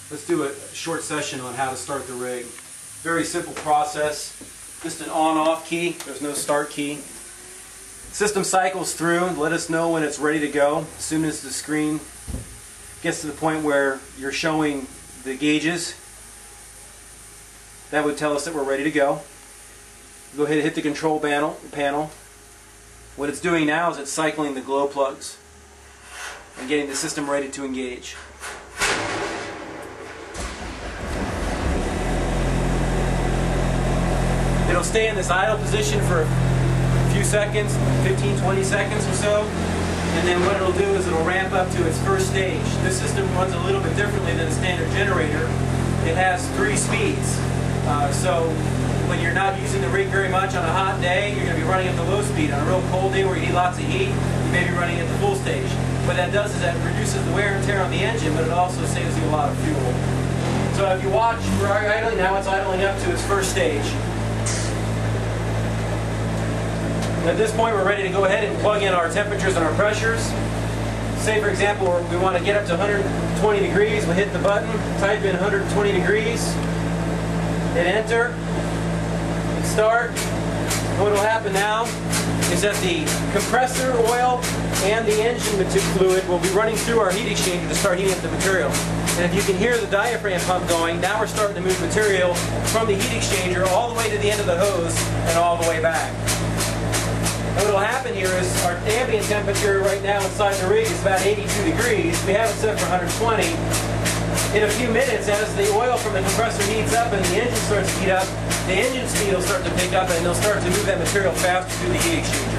Let's do a short session on how to start the rig. Very simple process. Just an on-off key. There's no start key. System cycles through and let us know when it's ready to go. As soon as the screen gets to the point where you're showing the gauges, that would tell us that we're ready to go. Go ahead and hit the control panel. What it's doing now is it's cycling the glow plugs and getting the system ready to engage. It'll stay in this idle position for a few seconds, 15-20 seconds or so, and then what it'll do is it'll ramp up to its first stage. This system runs a little bit differently than a standard generator. It has 3 speeds. So when you're not using the rig very much on a hot day, you're going to be running at the low speed. On a real cold day where you need lots of heat, you may be running at the full stage. What that does is that reduces the wear and tear on the engine, but it also saves you a lot of fuel. So if you watch, we're idling now, it's idling up to its first stage. At this point, we're ready to go ahead and plug in our temperatures and our pressures. Say, for example, we want to get up to 120 degrees. We'll hit the button, type in 120 degrees, hit enter, hit start. What will happen now is that the compressor oil and the engine fluid will be running through our heat exchanger to start heating up the material. And if you can hear the diaphragm pump going, now we're starting to move material from the heat exchanger all the way to the end of the hose and all the way back. And what will happen here is our ambient temperature right now inside the rig is about 82 degrees. We have it set for 120. In a few minutes, as the oil from the compressor heats up and the engine starts to heat up, the engine speed will start to pick up and it'll start to move that material faster through the heat exchanger.